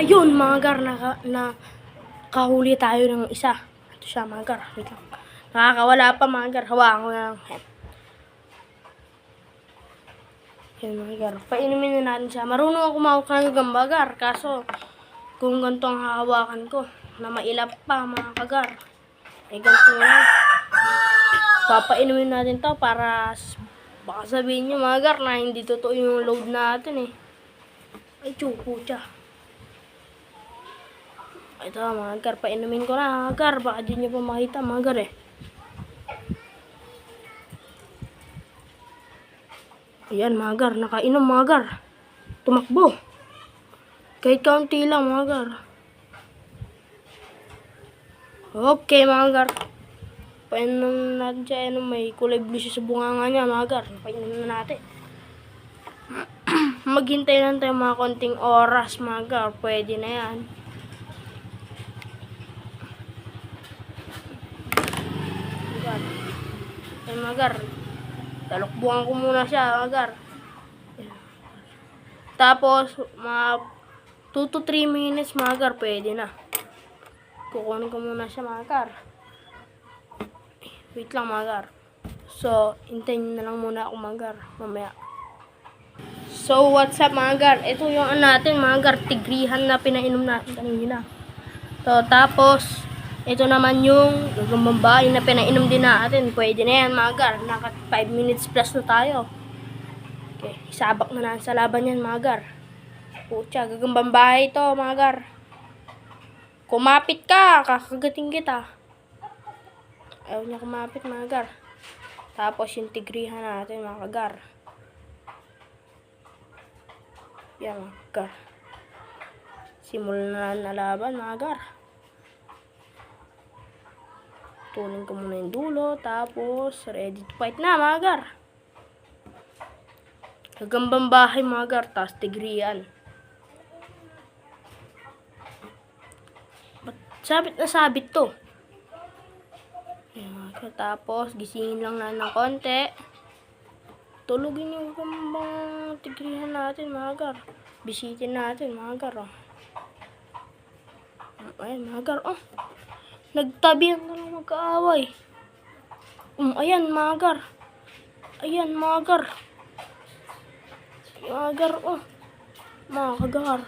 Ayun mga gar, nakahuli tayo ng isa. Ito siya mga gar, wait lang. Nakakawala pa mga gar, hawakan ko na lang. Yan mga gar, painumin na natin siya. Marunong ako kumawak ng gamba gar, kaso kung ganito ang hahawakan ko, na mailap pa mga kagar, eh ganito na. Papainumin natin to para baka sabihin nyo mga gar na hindi totoo yung load natin eh. Ay chupo siya. Ito mga gar, painumin ko na mga gar, baka di nyo pa makita mga gar eh. Ayan mga gar, nakainom mga gar. Tumakbo. Kahit kaunti lang mga gar. Okay mga gar. Painom natin siya, may kulay blue siya sa bunganga niya mga gar. Painom na natin. Maghintay lang tayo mga konting oras mga gar. Pwede na yan. Ay mga gar. Talokbuhan ko muna siya mga gar. Tapos mga 2 to 3 minutes mga gar. Pwede na. Kukunin ko muna siya mga gar. Wait lang mga gar. So, hintayin na lang muna ako mga gar. Mamaya. So, what's up mga gar? Ito yung natin mga gar. Tigrihan na pinainom natin kanina. So, tapos, ito naman yung gagambambay na pinainom din natin. Pwede na yan mga gar. Naka 5 minutes plus na tayo. Okay, isabak na natin sa laban yan mga gar. Pucha, gagambambay ito mga gar. Kumapit ka, kakagating kita. Ayaw niya kumapit mga gar. Tapos yung tigrihan natin mga gar. Yan mga gar. Simulan na na laban mga gar. Tunin ko muna yung dulo. Tapos ready to fight na mga gar. Gagambang bahay mga gar. Tapos tigrihan. Sabit na sabit to. Ayan, tapos gisingin lang na ng konti. Tulugin yung gambang tigrihan natin mga gar. Bisitin natin mga gar. Oh. Ayan mga gar. Oh. Nagtabihan na lang magkaaway. Ayan mga gar. Ayan mga gar. Mga gar. Oh. Mga kagar.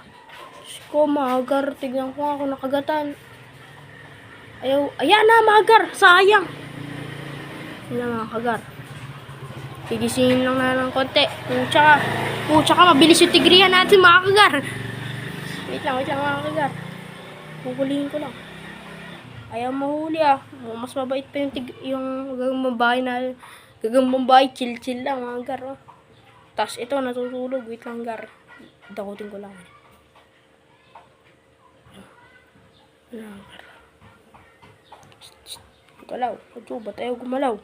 Ko mga gar. Tignan ko ako nakagatan. Ayaw. Ayan na mga gar. Sayang. Ayan mga kagar. Tigisingin lang na ng konti. Pucha ka, mabilis yung tigrihan natin mga kagar. Wait lang mga kagar. Huhulihin ko lang. Ayaw mahuli ah. Mas mabait pa yung gagambang na gagambang bahay. Chill lang mga gar. Oh. Tapos ito natutulog. Wait lang gar. Dakutin ko lang. Ayan gar. Galaw. Adyo, ba't ayaw gumalaw?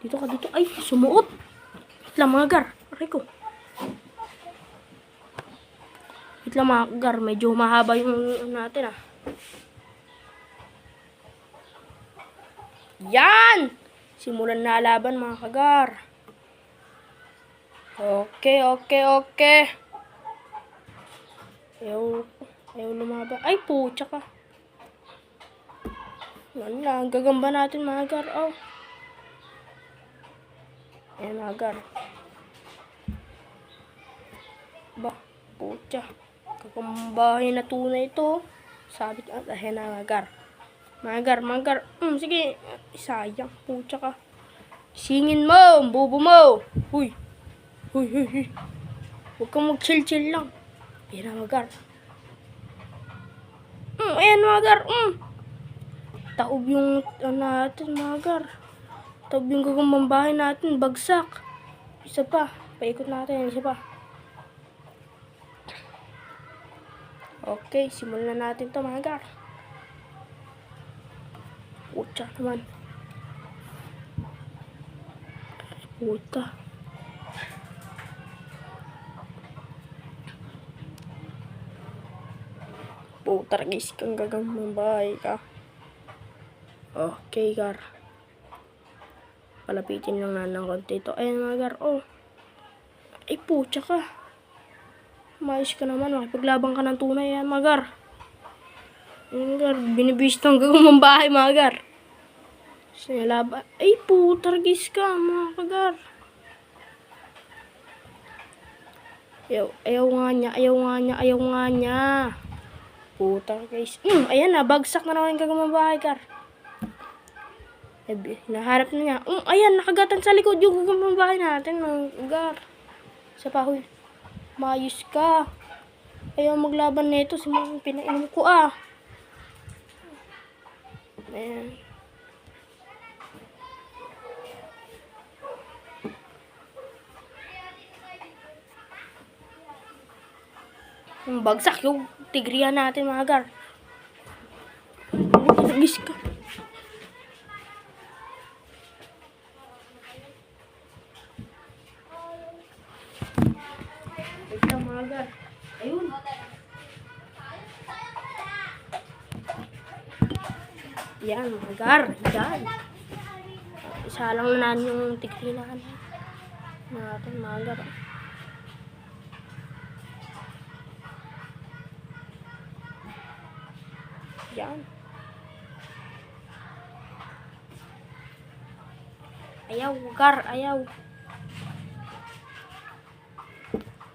Dito ka, dito. Ay, sumuot. Wait lang mga gar. Aray ko. Wait lang mga gar. Medyo mahaba yung natin ah. Yan! Simulan na laban mga kagar. Okay. Ayaw lumaban. Ay, pucha ka. Yan lang. Gagamba natin mga gar. Oh. Ayan mga gar. Ba, pucha. Kagambahin na tunay ito. Sabit at ayan na mga gar. Mga gar. Sige. Sayang. Pucha ka. Singin mo. Bobo mo. Huy. Huwag kang mag-chill lang. Ayan mga gar. Ayan mga gar. Taob yung natin mga gar. Taob yung gagambang bahay natin. Bagsak. Isa pa. Paikot natin. Isa pa. Okay. Simulan na natin to mga gar. Pucha naman. Puta. Puta guys. Kang gagambang bahay ka. Okay gar. Palapitin lang na ng konti ito. Ayan mga gar. Oh. Ay pucha ka. Maayos ka naman. Makipaglaban ka ng tunay yan, Magar. Magar, binibistong ka kumambahay, Magar. Sinalaban. Ay, putargis ka, mga kagar. Ayaw nga niya. Putargis. Ayan na, bagsak na naman yung gagawang Gar. Naharap na niya. Ayan, nakagatan sa likod yung gagawang natin, mga Gar. Sa pahoy. Maayos ka. Ayaw maglaban nito. Pinainom ko, Ayan. Bagsak yung tigriya natin, mga Gar. Nagis ka. Ito, mga Gar. Ayun. Yan, mga Gar. Yan. Isa lang na yung tigriya natin, mga Gar. Yan. Ayaw, Gar, ayaw.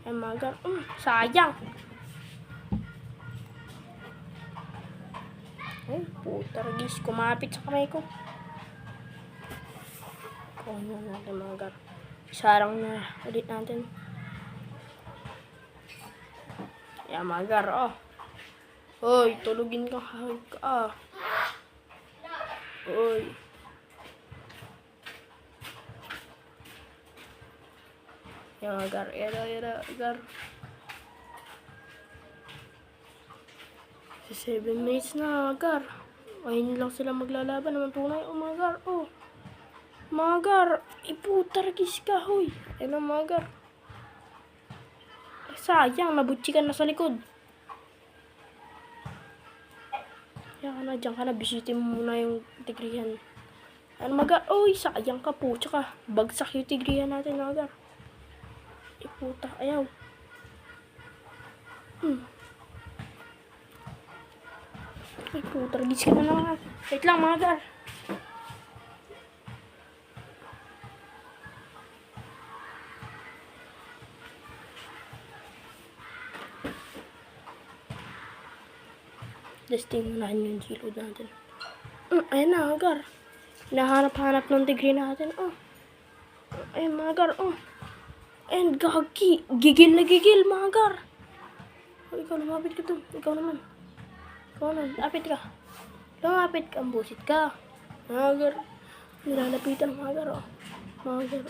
Ay, mga Gar. Sayang. Ay, putargis. Kumapit sa kamay ko. Kuha natin, mga Gar. Sarang na ulit natin. Yan, mga Gar, Hoy, tulugin ka. Hoy. Yan, Gar. Gar. 7 minutes na, Gar. Ayun lang sila maglalaban naman tunay. Mga Gar, Mga Gar, iputargis ka, hoy. Ayun, mga Gar. Sayang, nabutsi ka na sa likod. Diyan ka na, bisitin mo muna yung tigrihan. Ano, Magar? Sayang ka po. Tsaka, bagsak yung tigrihan natin, Magar. Puta, ayaw. Ay, puta, ragis ka na naman. Wait lang, Magar. Testing mo na yung G-load natin. Ayan na, Magar. Nahanap-hanap ng degree natin. Ayan, Magar. And gagi. Gigil na gigil, Magar. Ikaw, lumapit ka to. Ikaw naman. Lapit ka. Lumapit ka. Busit ka. Magar. Nilalapitan, Magar. Magar,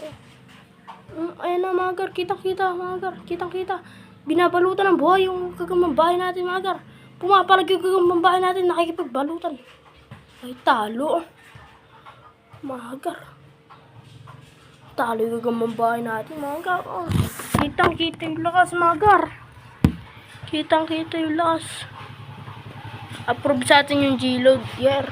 ayan na, Magar. Kitang-kita, Magar. Kitang-kita. Binabalutan ng buhay yung kagamambahay natin, Magar. Pumapalag yung kagamambahay natin. Nakikipagbalutan. Ay, talo. Magar. Talo yung kagamambahay natin, Magar. Kitang-kita yung lakas, Magar. Kitang-kita yung lakas. Approve sa atin yung G-load. Yeah.